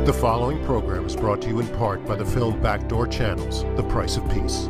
The following program is brought to you in part by the film Backdoor Channels, The Price of Peace.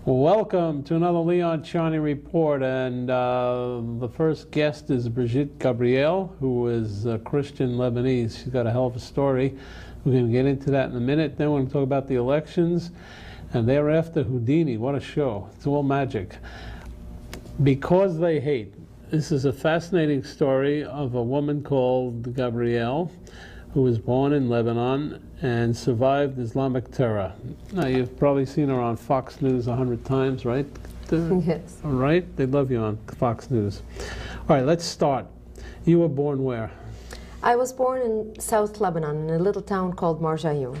Welcome to another Leon Charney report, and the first guest is Brigitte Gabriel, who is Christian Lebanese. She's got a hell of a story. We're going to get into that in a minute. Then we're going to talk about the elections, and thereafter Houdini. What a show. It's all magic. Because They Hate. This is a fascinating story of a woman called Gabrielle, who was born in Lebanon and survived Islamic terror. Now, you've probably seen her on Fox News 100 times, right? Yes. All right? They love you on Fox News. All right, let's start. You were born where? I was born in South Lebanon, in a little town called Marjayoun.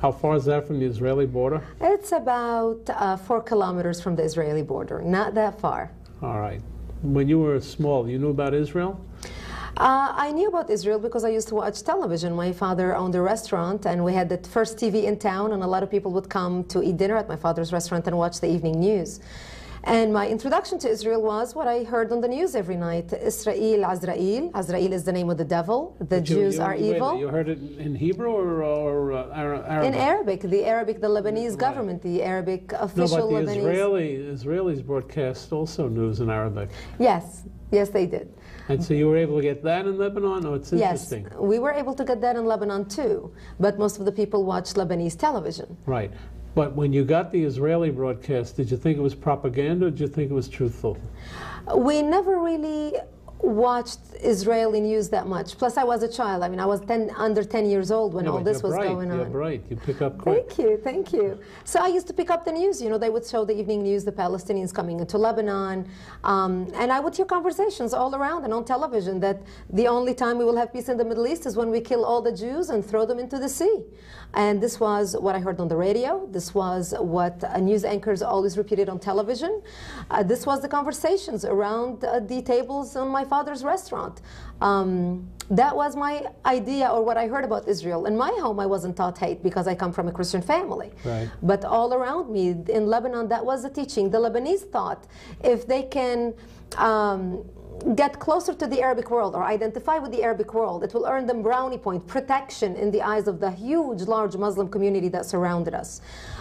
How far is that from the Israeli border? It's about 4 kilometers from the Israeli border, not that far. All right. When you were small, you knew about Israel? I knew about Israel because I used to watch television. My father owned a restaurant, and we had the first TV in town, and a lot of people would come to eat dinner at my father's restaurant and watch the evening news. And my introduction to Israel was what I heard on the news every night. Israel, Azrael. Azrael is the name of the devil. The Jews are evil. You heard it in Hebrew or Arabic? In Arabic, the Lebanese government, the Arabic official Lebanese. No, but the Israelis broadcast also news in Arabic. Yes, yes, they did. And so you were able to get that in Lebanon? Oh, it's interesting. Yes, we were able to get that in Lebanon too, but most of the people watched Lebanese television. Right. But when you got the Israeli broadcast, did you think it was propaganda or did you think it was truthful? We never really watched Israeli news that much. Plus, I was a child. I mean, I was under 10 years old when all this was going on. You're bright. You pick up quick. Thank you, thank you. So I used to pick up the news. You know, they would show the evening news, the Palestinians coming into Lebanon, and I would hear conversations all around and on television that the only time we will have peace in the Middle East is when we kill all the Jews and throw them into the sea. And this was what I heard on the radio. This was what news anchors always repeated on television. This was the conversations around the tables on my father's restaurant. That was my idea, or what I heard about Israel. In my home, I wasn't taught hate because I come from a Christian family. Right. But all around me in Lebanon, that was the teaching. The Lebanese thought if they can get closer to the Arabic world or identify with the Arabic world, it will earn them brownie point, protection in the eyes of the huge, large Muslim community that surrounded us.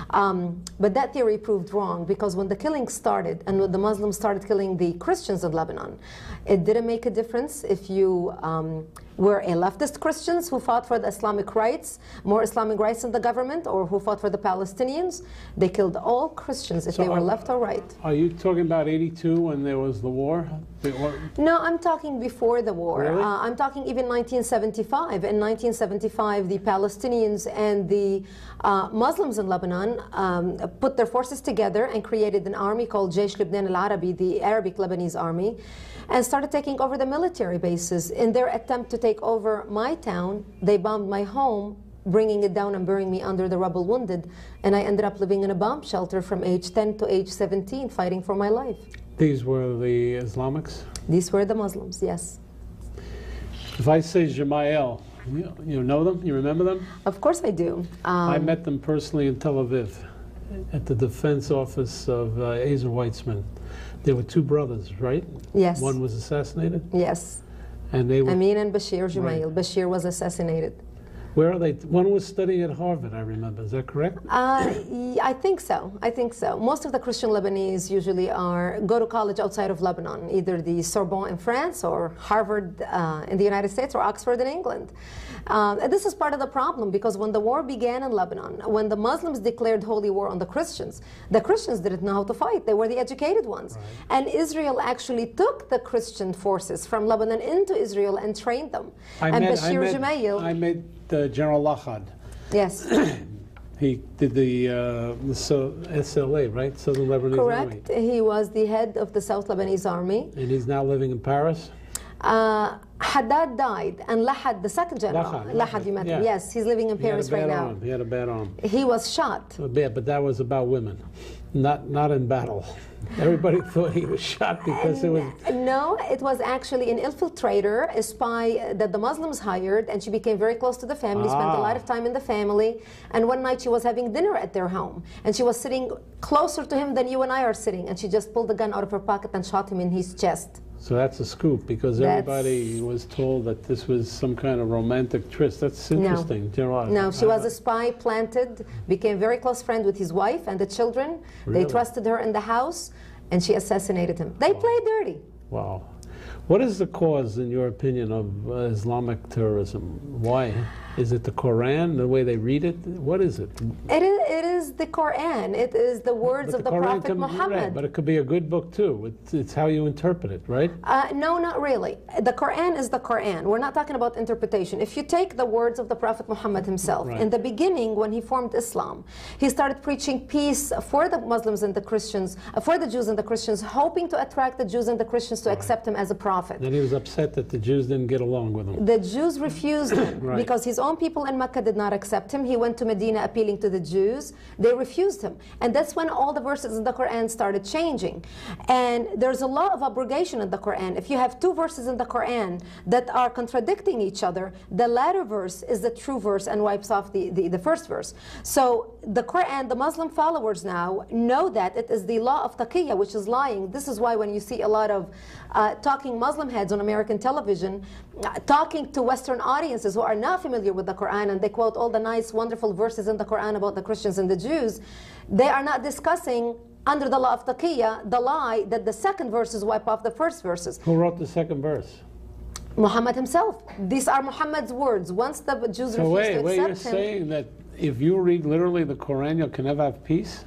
But that theory proved wrong, because when the killing started and when the Muslims started killing the Christians in Lebanon, it didn't make a difference if you were a leftist Christians who fought for the Islamic rights, more Islamic rights in the government, or who fought for the Palestinians. They killed all Christians if they were left or right. Are you talking about 82 when there was the war? No, I'm talking before the war. Really? I'm talking even 1975. In 1975, the Palestinians and the Muslims in Lebanon put their forces together and created an army called Jaysh Lebanon al-Arabi, the Arabic Lebanese army, and started taking over the military bases. In their attempt to take over my town, they bombed my home, bringing it down and burying me under the rubble wounded. And I ended up living in a bomb shelter from age 10 to age 17, fighting for my life. These were the Islamics? These were the Muslims, yes. If I say Jamael, you know them? You remember them? Of course I do. I met them personally in Tel Aviv at the defense office of Ezer Weitzman. There were 2 brothers, right? Yes. One was assassinated? Yes. And they were... Amin and Bashir Jumail. Right. Bashir was assassinated. Where are they? One was studying at Harvard, I remember. Is that correct? I think so. I think so. Most of the Christian Lebanese usually go to college outside of Lebanon, either the Sorbonne in France or Harvard in the United States or Oxford in England. This is part of the problem, because when the war began in Lebanon, when the Muslims declared holy war on the Christians didn't know how to fight. They were the educated ones. Right. And Israel actually took the Christian forces from Lebanon into Israel and trained them. I met General Lachad. Yes. He did the SLA, right? Southern Lebanese Army. Correct. He was the head of the South Lebanese Army. And he's now living in Paris? Haddad died, and Lahad, the second general, Lahad, you met him, yes, he's living in Paris right now. He had a bad arm. He was shot. Yeah, but that was about women, not in battle. Everybody thought he was shot because it was... No, it was actually an infiltrator, a spy that the Muslims hired, and she became very close to the family, spent a lot of time in the family, and one night she was having dinner at their home, and she was sitting closer to him than you and I are sitting, and she just pulled the gun out of her pocket and shot him in his chest. So that's a scoop, because everybody was told that this was some kind of romantic tryst. That's interesting. No, she was a spy planted, became very close friend with his wife and the children. Really? They trusted her in the house, and she assassinated him. They played dirty. Wow. What is the cause, in your opinion, of Islamic terrorism? Why? Is it the Quran, the way they read it? What is it? It is the Quran. It is the words of the Prophet Muhammad. Right, but it could be a good book too. It's how you interpret it, right? No, not really. The Quran is the Quran. We're not talking about interpretation. If you take the words of the Prophet Muhammad himself, in the beginning, when he formed Islam, he started preaching peace for the Muslims and the Christians, for the Jews and the Christians, hoping to attract the Jews and the Christians to accept him as a prophet. Then he was upset that the Jews didn't get along with him. The Jews refused him because his own people in Mecca did not accept him. He went to Medina appealing to the Jews. They refused him. And that's when all the verses in the Quran started changing. And there's a law of abrogation in the Quran. If you have two verses in the Quran that are contradicting each other, the latter verse is the true verse and wipes off the first verse. So the Quran, the Muslim followers now know that it is the law of taqiyya, which is lying. This is why when you see a lot of talking Muslim heads on American television, talking to Western audiences who are not familiar with the Quran, and they quote all the nice, wonderful verses in the Quran about the Christians and the Jews, they are not discussing under the law of taqiyya, the lie that the second verses wipe off the first verses. Who wrote the second verse? Muhammad himself. These are Muhammad's words. Once the Jews refused to accept him... you're saying that if you read literally the Quran, you can never have peace?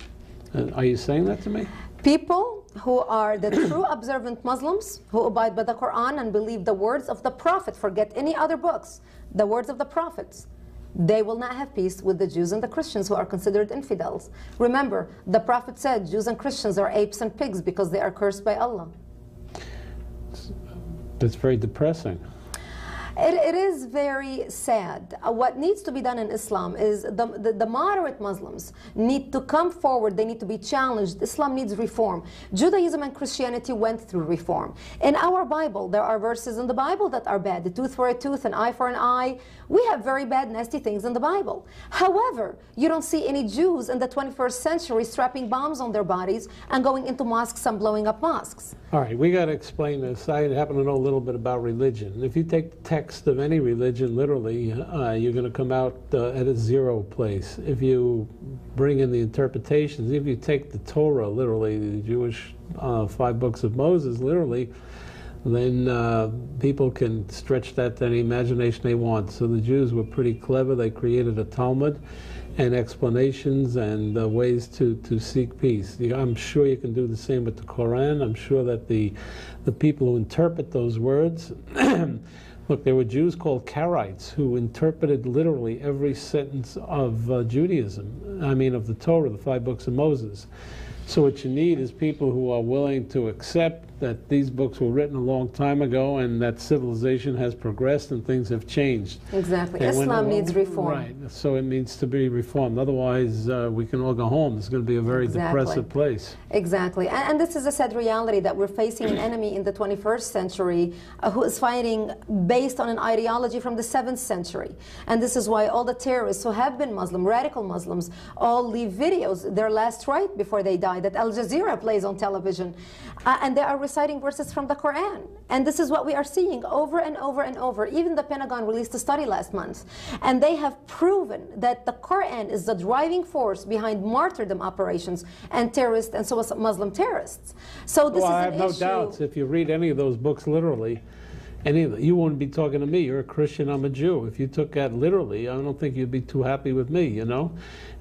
Are you saying that to me? People who are the true observant Muslims, who abide by the Quran and believe the words of the Prophet, forget any other books, the words of the prophets, they will not have peace with the Jews and the Christians who are considered infidels. Remember, the Prophet said Jews and Christians are apes and pigs because they are cursed by Allah. That's very depressing. It is very sad. What needs to be done in Islam is the moderate Muslims need to come forward. They need to be challenged. Islam needs reform. Judaism and Christianity went through reform. In our Bible, there are verses in the Bible that are bad. The tooth for a tooth, an eye for an eye. We have very bad, nasty things in the Bible. However, you don't see any Jews in the 21st century strapping bombs on their bodies and going into mosques and blowing up mosques. All right, we got to explain this. I happen to know a little bit about religion. If you take the text of any religion literally, you're going to come out at a zero place. If you bring in the interpretations, if you take the Torah literally, the Jewish 5 books of Moses literally, then people can stretch that to any imagination they want. So the Jews were pretty clever. They created a Talmud and explanations and ways to seek peace. I'm sure you can do the same with the Quran. I'm sure that the people who interpret those words, look, there were Jews called Karaites who interpreted literally every sentence of Judaism, I mean of the Torah, the 5 books of Moses. So what you need is people who are willing to accept that these books were written a long time ago and that civilization has progressed and things have changed. Exactly. And Islam needs reform. Right. So it needs to be reformed. Otherwise, we can all go home. It's going to be a very depressive place. Exactly. And this is a sad reality that we're facing an enemy in the 21st century who is fighting based on an ideology from the 7th century. And this is why all the terrorists who have been Muslim, radical Muslims, all leave videos, their last right before they die, that Al Jazeera plays on television. And they are reciting verses from the Quran. And this is what we are seeing over and over and over. Even the Pentagon released a study last month. And they have proven that the Quran is the driving force behind martyrdom operations and terrorists, and so is Muslim terrorists. So this is an issue. I have no doubts. If you read any of those books literally, you wouldn't be talking to me. You're a Christian, I'm a Jew. If you took that literally, I don't think you'd be too happy with me, you know?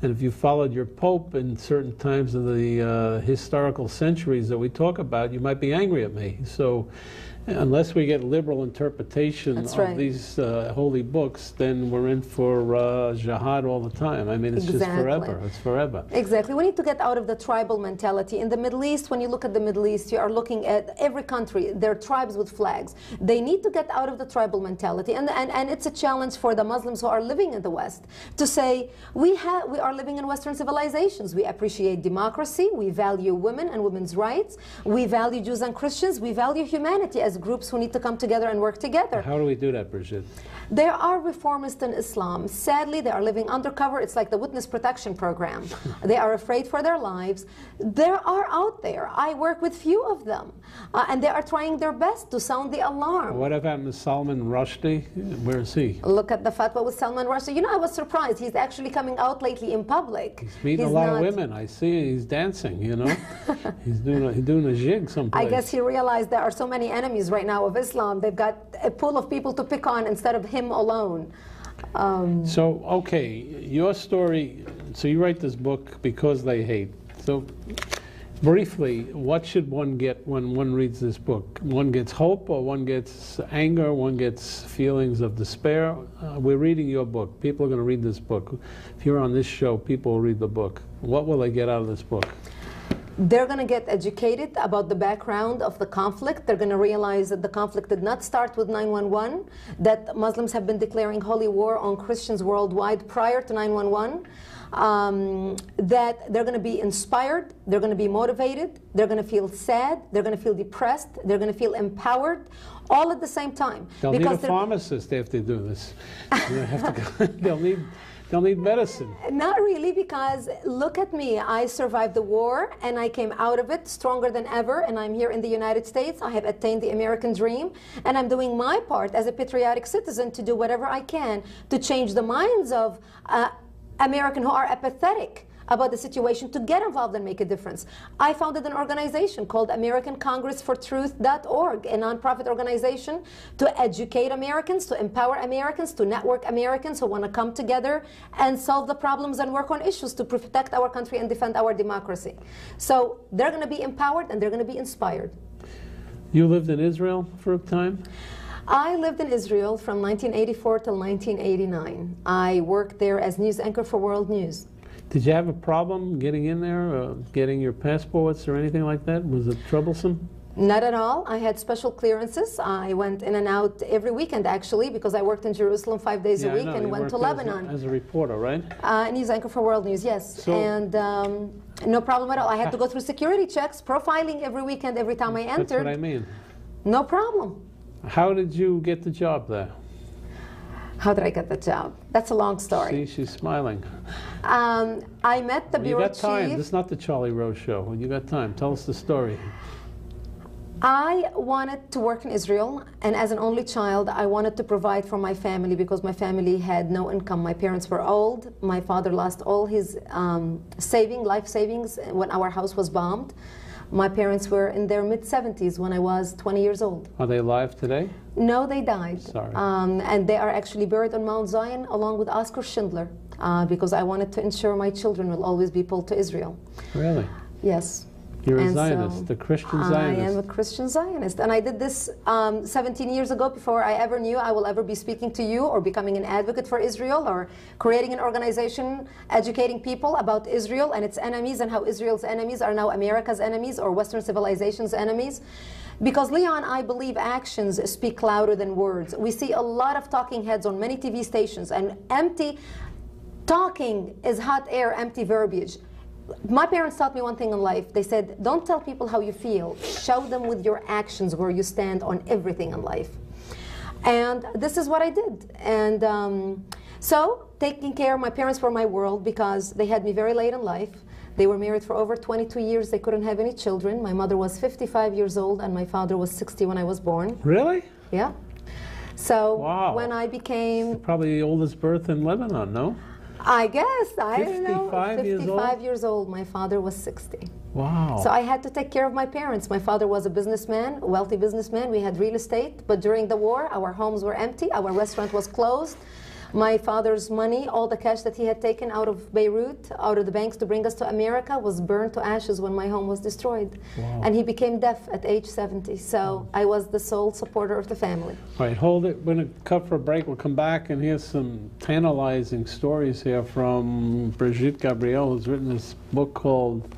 And if you followed your Pope in certain times of the historical centuries that we talk about, you might be angry at me. So Unless we get liberal interpretation That's of right. these holy books, then we're in for jihad all the time. I mean, it's just forever. It's forever. Exactly. We need to get out of the tribal mentality. In the Middle East, when you look at the Middle East, you are looking at every country, their tribes with flags. They need to get out of the tribal mentality. And it's a challenge for the Muslims who are living in the West to say, we are living in Western civilizations. We appreciate democracy. We value women and women's rights. We value Jews and Christians. We value humanity as groups who need to come together and work together. How do we do that, Brigitte? There are reformists in Islam. Sadly, they are living undercover. It's like the witness protection program. They are afraid for their lives. There are out there. I work with few of them. And they are trying their best to sound the alarm. What about Salman Rushdie? Where is he? Look at the fatwa with Salman Rushdie. You know, I was surprised. He's actually coming out lately in public. He's meeting a lot of women. I see he's dancing, you know. He's doing a jig someplace. I guess he realized there are so many enemies right now of Islam. They've got a pool of people to pick on instead of him alone. So, okay, your story, so you write this book because they hate. So, briefly, what should one get when one reads this book? One gets hope, or one gets anger, one gets feelings of despair? We're reading your book. People are going to read this book. If you're on this show, people will read the book. What will they get out of this book? They're going to get educated about the background of the conflict. They're going to realize that the conflict did not start with 9/11, that Muslims have been declaring holy war on Christians worldwide prior to 9/11, that they're going to be inspired, they're going to be motivated, they're going to feel sad, they're going to feel depressed, they're going to feel empowered, all at the same time. They'll need a pharmacist after they do this. They'll need medicine. Not really, because look at me. I survived the war and I came out of it stronger than ever, and I'm here in the United States. I have attained the American dream, and I'm doing my part as a patriotic citizen to do whatever I can to change the minds of Americans who are apathetic about the situation, to get involved and make a difference. I founded an organization called AmericanCongressForTruth.org, a nonprofit organization to educate Americans, to empower Americans, to network Americans who want to come together and solve the problems and work on issues to protect our country and defend our democracy. So they're going to be empowered and they're going to be inspired. You lived in Israel for a time? I lived in Israel from 1984 till 1989. I worked there as news anchor for World News. Did you have a problem getting in there, getting your passports or anything like that? Was it troublesome? Not at all. I had special clearances. I went in and out every weekend, actually, because I worked in Jerusalem 5 days a week and went to Lebanon. As a reporter, right? News anchor for World News, yes. So, and no problem at all. I had to go through security checks, profiling every weekend, every time I entered. That's what I mean. No problem. How did you get the job there? How did I get the job? That's a long story. See, she's smiling. I met the bureau chief. You got time. This is not the Charlie Rose show. When you got time, tell us the story. I wanted to work in Israel, and as an only child, I wanted to provide for my family because my family had no income. My parents were old. My father lost all his life savings when our house was bombed. My parents were in their mid-70s when I was 20 years old. Are they alive today? No, they died. Sorry. And they are actually buried on Mount Zion along with Oscar Schindler because I wanted to ensure my children will always be pulled to Israel. Really? Yes. You're a Zionist, a Christian Zionist. I am a Christian Zionist. And I did this 17 years ago before I ever knew I will ever be speaking to you or becoming an advocate for Israel or creating an organization educating people about Israel and its enemies and how Israel's enemies are now America's enemies or Western civilization's enemies. Because, Leon, I believe actions speak louder than words. We see a lot of talking heads on many TV stations, and talking is hot air, empty verbiage. My parents taught me one thing in life. They said, don't tell people how you feel. Show them with your actions where you stand on everything in life. And this is what I did. And so taking care of my parents were my world because they had me very late in life. They were married for over 22 years. They couldn't have any children. My mother was 55 years old and my father was 60 when I was born. Really? Yeah. So wow. When I became... Probably the oldest birth in Lebanon, no? I guess, I don't know. 55 years old. My father was 60. Wow. So I had to take care of my parents. My father was a businessman, a wealthy businessman. We had real estate, but during the war, our homes were empty. Our restaurant was closed. My father's money, all the cash that he had taken out of Beirut, out of the banks to bring us to America, was burned to ashes when my home was destroyed. Wow. And he became deaf at age 70. So I was the sole supporter of the family. All right, hold it. We're going to cut for a break. We'll come back and hear some tantalizing stories here from Brigitte Gabriel, who's written this book called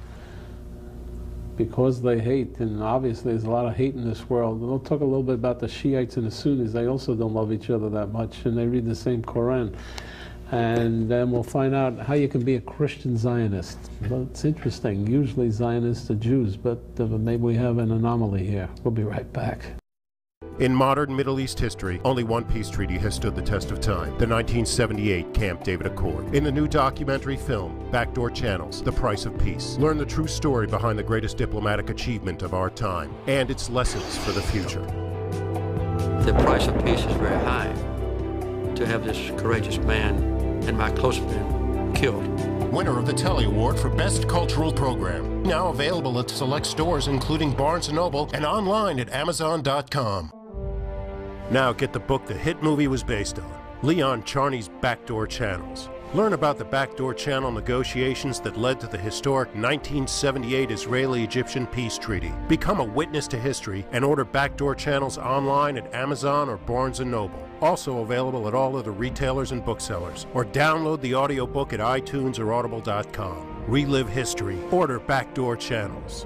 Because They Hate. And obviously there's a lot of hate in this world. And we'll talk a little bit about the Shiites and the Sunnis. They also don't love each other that much, and they read the same Quran. And then we'll find out how you can be a Christian Zionist. Well, it's interesting. Usually Zionists are Jews, but maybe we have an anomaly here. We'll be right back. In modern Middle East history, only one peace treaty has stood the test of time, the 1978 Camp David Accord. In the new documentary film, Backdoor Channels, The Price of Peace, learn the true story behind the greatest diplomatic achievement of our time and its lessons for the future. The price of peace is very high. To have this courageous man and my close friend killed. Winner of the Telly Award for Best Cultural Program. Now available at select stores including Barnes & Noble and online at Amazon.com. Now get the book the hit movie was based on, Leon Charney's Backdoor Channels. Learn about the backdoor channel negotiations that led to the historic 1978 Israeli-Egyptian peace treaty. Become a witness to history and order Backdoor Channels online at Amazon or Barnes & Noble. Also available at all other retailers and booksellers. Or download the audiobook at iTunes or Audible.com. Relive history. Order Backdoor Channels.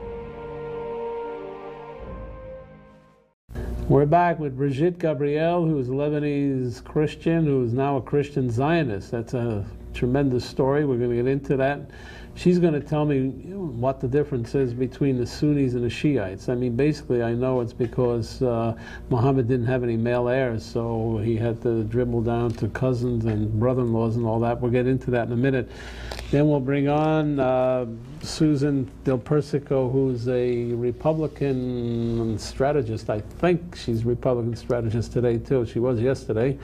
We're back with Brigitte Gabriel, who's a Lebanese Christian, who is now a Christian Zionist. That's a tremendous story. We're going to get into that. She's going to tell me what the difference is between the Sunnis and the Shiites. I mean, basically, I know it's because Muhammad didn't have any male heirs, so he had to dribble down to cousins and brother-in-laws and all that. We'll get into that in a minute. Then we'll bring on Susan Del Persico, who's a Republican strategist. I think she's a Republican strategist today, too. She was yesterday.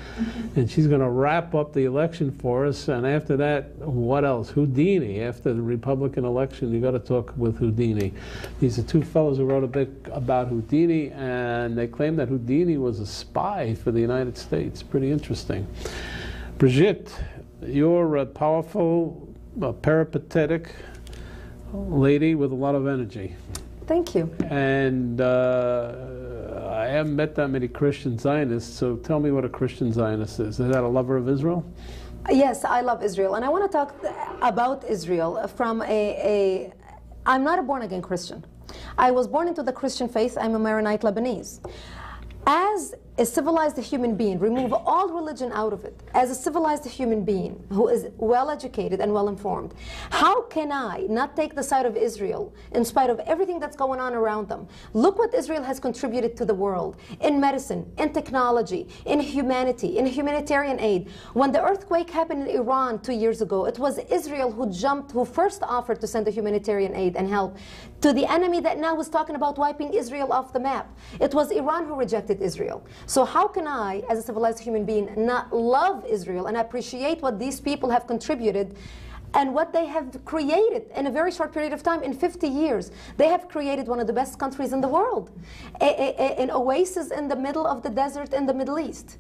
And she's going to wrap up the election for us. And after that, what else? Houdini. After the Republican election, you got to talk with Houdini. These are two fellows who wrote a book about Houdini, and they claim that Houdini was a spy for the United States. Pretty interesting. Brigitte, you're a powerful, peripatetic lady with a lot of energy. Thank you. And I haven't met that many Christian Zionists, so tell me what a Christian Zionist is. Is that a lover of Israel? Yes, I love Israel, and I want to talk about Israel from I'm not a born-again Christian. I was born into the Christian faith. I'm a Maronite Lebanese. As a civilized human being, remove all religion out of it, as a civilized human being who is well-educated and well-informed, how can I not take the side of Israel in spite of everything that's going on around them? Look what Israel has contributed to the world in medicine, in technology, in humanity, in humanitarian aid. When the earthquake happened in Iran 2 years ago, it was Israel who first offered to send the humanitarian aid and help to the enemy that now is talking about wiping Israel off the map. It was Iran who rejected Israel. So how can I, as a civilized human being, not love Israel and appreciate what these people have contributed and what they have created in a very short period of time? In 50 years, they have created one of the best countries in the world, an oasis in the middle of the desert in the Middle East.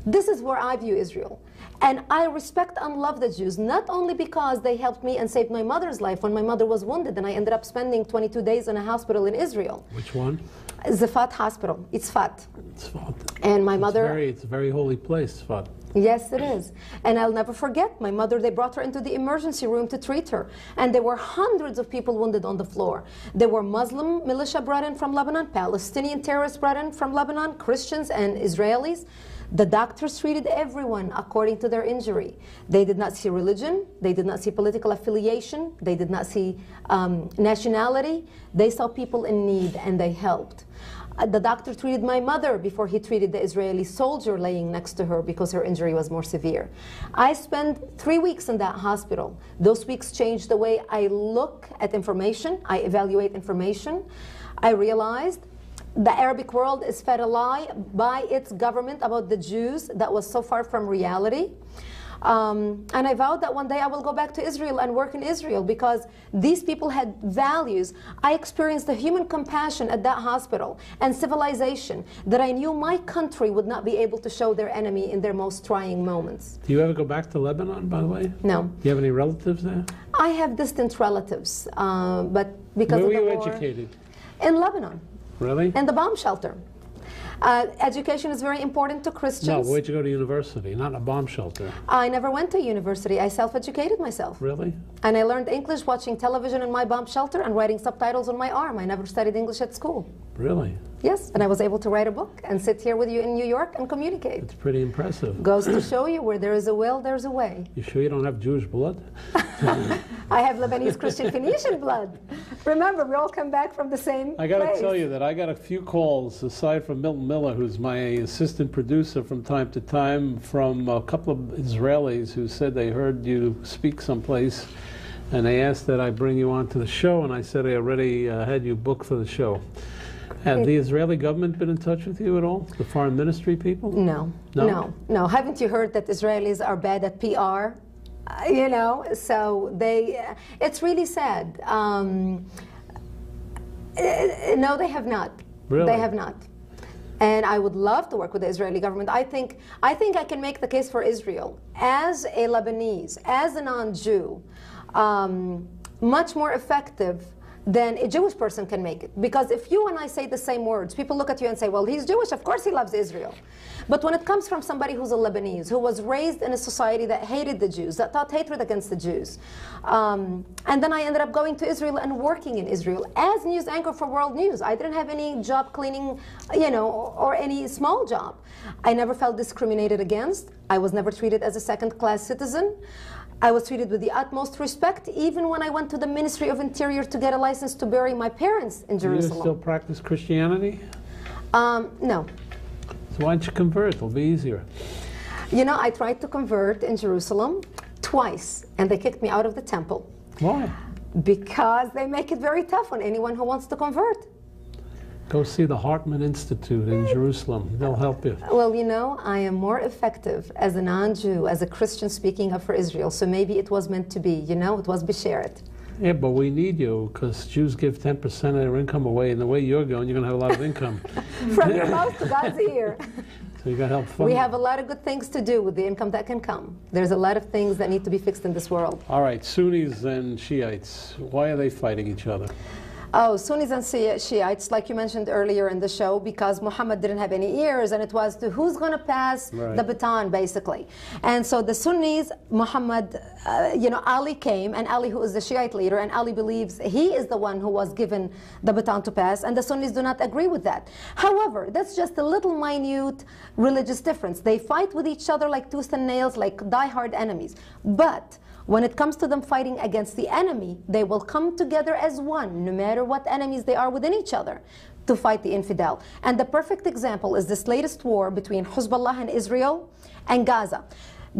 This is where I view Israel. And I respect and love the Jews, not only because they helped me and saved my mother's life when my mother was wounded and I ended up spending 22 days in a hospital in Israel. Which one? Zafat Hospital. It's Tzfat. Tzfat. And my mother... It's a very holy place, Tzfat. Yes, it is. And I'll never forget, my mother, they brought her into the emergency room to treat her. And there were hundreds of people wounded on the floor. There were Muslim militia brought in from Lebanon, Palestinian terrorists brought in from Lebanon, Christians and Israelis. The doctors treated everyone according to their injury. They did not see religion. They did not see political affiliation. They did not see nationality. They saw people in need and they helped. The doctor treated my mother before he treated the Israeli soldier laying next to her because her injury was more severe. I spent 3 weeks in that hospital. Those weeks changed the way I look at information. I evaluate information. I realized the Arabic world is fed a lie by its government about the Jews that was so far from reality. And I vowed that one day I will go back to Israel and work in Israel, because these people had values. I experienced the human compassion at that hospital and civilization that I knew my country would not be able to show their enemy in their most trying moments. Do you ever go back to Lebanon, by the way? No. Do you have any relatives there? I have distant relatives, but because Where of the were you war, educated? in Lebanon, Really? in the bomb shelter. Education is very important to No, Christians. where'd you go to university? Not in a bomb shelter. I never went to university. I self-educated myself. Really? And I learned English watching television in my bomb shelter and writing subtitles on my arm. I never studied English at school. Really? Yes, and I was able to write a book and sit here with you in New York and communicate. It's pretty impressive. Goes to show you, where there is a will, there's a way. You sure you don't have Jewish blood? I have Lebanese Christian Phoenician blood. Remember, we all come back from the same I got to place. tell you that I got a few calls, aside from Milton Miller, who's my assistant producer from time to time, from a couple of Israelis who said they heard you speak someplace, and they asked that I bring you onto the show, and I said I already had you booked for the show. Have the Israeli government been in touch with you at all? The foreign ministry people? No, No? no, no. Haven't you heard that Israelis are bad at PR? You know, so they, it's really sad. No, they have not. Really? They have not. And I would love to work with the Israeli government. I think I can make the case for Israel as a Lebanese, as a non-Jew, much more effective than a Jewish person can make it. Because if you and I say the same words, people look at you and say, well, he's Jewish, of course he loves Israel. But when it comes from somebody who's a Lebanese, who was raised in a society that hated the Jews, that taught hatred against the Jews, and then I ended up going to Israel and working in Israel as news anchor for World News. I didn't have any job cleaning, you know, or any small job. I never felt discriminated against. I was never treated as a second-class citizen. I was treated with the utmost respect, even when I went to the Ministry of Interior to get a license to bury my parents in Jerusalem. Do you still practice Christianity? No. So why don't you convert? It'll be easier. You know, I tried to convert in Jerusalem twice, and they kicked me out of the temple. Why? Because they make it very tough on anyone who wants to convert. Go see the Hartman Institute in Jerusalem. They'll help you. Well, you know, I am more effective as a non-Jew, as a Christian speaking up for Israel, so maybe it was meant to be, you know, it was b'sheret. Yeah, but we need you, because Jews give 10% of their income away, and the way you're going, you're going to have a lot of income. From your mouth to God's ear. So you got to help fund We it. have a lot of good things to do with the income that can come. There's a lot of things that need to be fixed in this world. All right, Sunnis and Shiites, why are they fighting each other? Oh, Sunnis and Shiites, like you mentioned earlier in the show, because Muhammad didn't have any ears, and it was to who's going to pass the baton, basically. And so the Sunnis, Muhammad, you know, Ali came, and Ali, who is the Shiite leader, and Ali believes he is the one who was given the baton to pass, and the Sunnis do not agree with that. However, that's just a little minute religious difference. They fight with each other like tooth and nails, like die-hard enemies. But when it comes to them fighting against the enemy, they will come together as one, no matter what enemies they are within each other, to fight the infidel. And the perfect example is this latest war between Hezbollah and Israel and Gaza.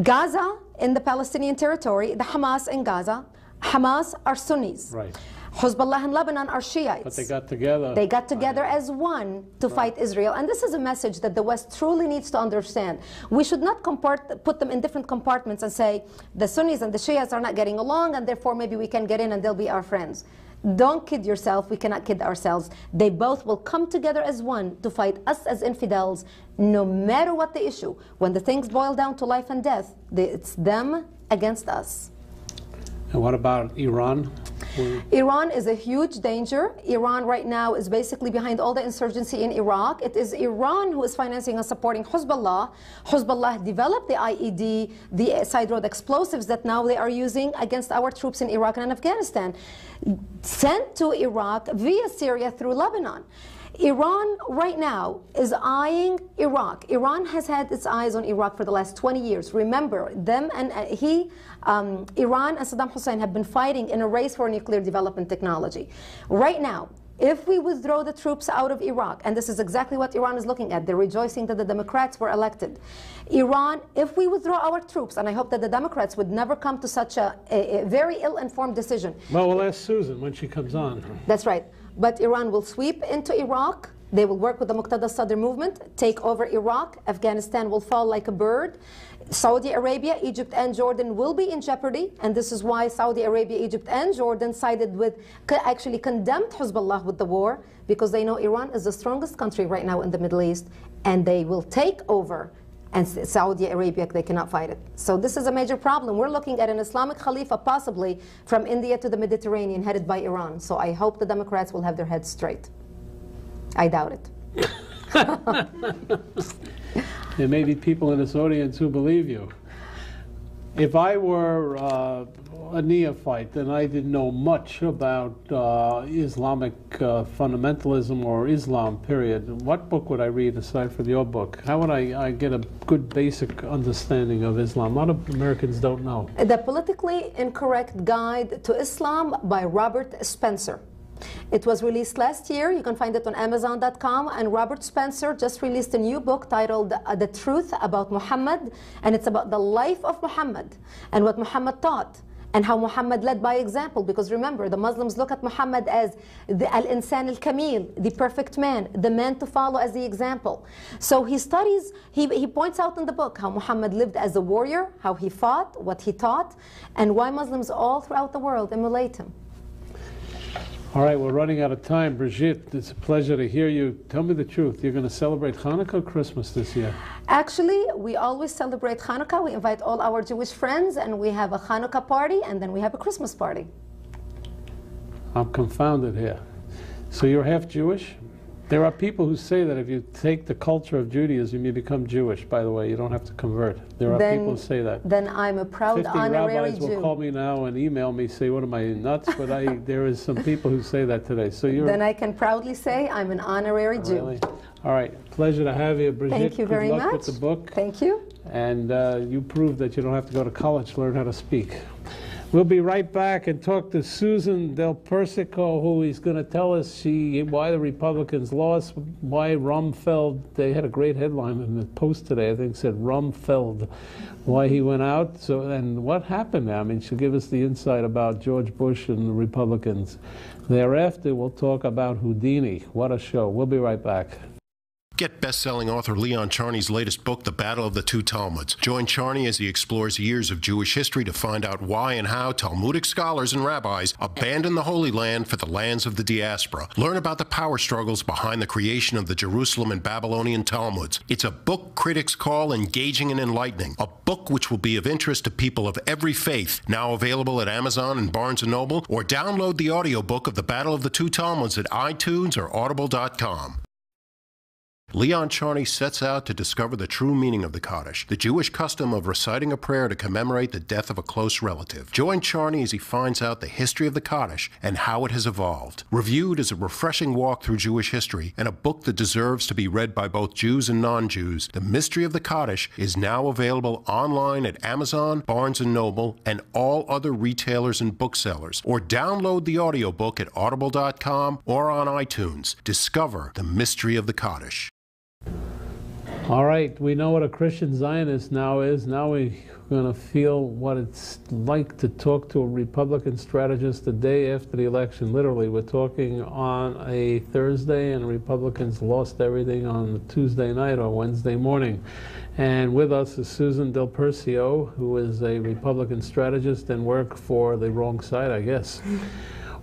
Gaza in the Palestinian territory, the Hamas in Gaza, Hamas are Sunnis. Right. Hezbollah and Lebanon are Shiites. But they got together. They got together as one to fight Israel. And this is a message that the West truly needs to understand. We should not put them in different compartments and say the Sunnis and the Shiites are not getting along, and therefore maybe we can get in and they'll be our friends. Don't kid yourself. We cannot kid ourselves. They both will come together as one to fight us as infidels, no matter what the issue. When the things boil down to life and death, it's them against us. And what about Iran? Iran is a huge danger. Iran right now is basically behind all the insurgency in Iraq. It is Iran who is financing and supporting Hezbollah. Hezbollah developed the IED, the side road explosives that now they are using against our troops in Iraq and Afghanistan, sent to Iraq via Syria through Lebanon. Iran right now is eyeing Iraq. Iran has had its eyes on Iraq for the last 20 years. Remember, them and Iran and Saddam Hussein have been fighting in a race for nuclear development technology. Right now, if we withdraw the troops out of Iraq, and this is exactly what Iran is looking at, they're rejoicing that the Democrats were elected. Iran, if we withdraw our troops, and I hope that the Democrats would never come to such a very ill-informed decision. Well, we'll ask Susan when she comes on. That's right. But Iran will sweep into Iraq, They will work with the Muqtada Sadr movement, take over Iraq. Afghanistan will fall like a bird. Saudi Arabia, Egypt, and Jordan will be in jeopardy, and this is why Saudi Arabia, Egypt, and Jordan sided with, actually condemned Hezbollah with the war, because they know Iran is the strongest country right now in the Middle East, and they will take over. And Saudi Arabia, they cannot fight it. So this is a major problem. We're looking at an Islamic Khalifa possibly from India to the Mediterranean, headed by Iran. So I hope the Democrats will have their heads straight. I doubt it. There may be people in this audience who believe you. If I were a neophyte and I didn't know much about Islamic fundamentalism or Islam, period, what book would I read aside from your book? How would I get a good basic understanding of Islam? A lot of Americans don't know. The Politically Incorrect Guide to Islam by Robert Spencer. It was released last year. You can find it on Amazon.com. And Robert Spencer just released a new book titled The Truth About Muhammad. And it's about the life of Muhammad and what Muhammad taught and how Muhammad led by example. Because remember, the Muslims look at Muhammad as the Al-Insan Al-Kamil, the perfect man, the man to follow as the example. So he studies, he points out in the book how Muhammad lived as a warrior, how he fought, what he taught, and why Muslims all throughout the world emulate him. All right, we're running out of time. Brigitte, it's a pleasure to hear you. Tell me the truth. You're going to celebrate Hanukkah or Christmas this year? Actually, we always celebrate Hanukkah. We invite all our Jewish friends, and we have a Hanukkah party, and then we have a Christmas party. I'm confounded here. So you're half Jewish? There are people who say that if you take the culture of Judaism, you become Jewish. By the way, you don't have to convert. There are people who say that. Then I'm a proud honorary Jew. 50 rabbis will call me now and email me, say, what am I, nuts? But there is some people who say that today. So you're... Then I can proudly say I'm an honorary Jew. Really? All right. Pleasure to have you, Brigitte. Thank you very much. Good luck with the book. Thank you. And you proved that you don't have to go to college to learn how to speak. We'll be right back and talk to Susan Del Persico, who is going to tell us why the Republicans lost, why Rumfeld, they had a great headline in the Post today, I think said Rumfeld, why he went out, and what happened. I mean, she'll give us the insight about George Bush and the Republicans. Thereafter, we'll talk about Houdini. What a show. We'll be right back. Get best-selling author Leon Charney's latest book, The Battle of the Two Talmuds. Join Charney as he explores years of Jewish history to find out why and how Talmudic scholars and rabbis abandoned the Holy Land for the lands of the diaspora. Learn about the power struggles behind the creation of the Jerusalem and Babylonian Talmuds. It's a book critics call engaging and enlightening, a book which will be of interest to people of every faith. Now available at Amazon and Barnes & Noble, or download the audiobook of The Battle of the Two Talmuds at iTunes or Audible.com. Leon Charney sets out to discover the true meaning of the Kaddish, the Jewish custom of reciting a prayer to commemorate the death of a close relative. Join Charney as he finds out the history of the Kaddish and how it has evolved. Reviewed as a refreshing walk through Jewish history and a book that deserves to be read by both Jews and non-Jews, The Mystery of the Kaddish is now available online at Amazon, Barnes & Noble, and all other retailers and booksellers. Or download the audiobook at Audible.com or on iTunes. Discover the mystery of the Kaddish. All right, we know what a Christian Zionist now is. Now we're going to feel what it's like to talk to a Republican strategist the day after the election. Literally, we're talking on a Thursday, and Republicans lost everything on Tuesday night or Wednesday morning. And with us is Susan Del Percio, who is a Republican strategist and worked for the wrong side, I guess.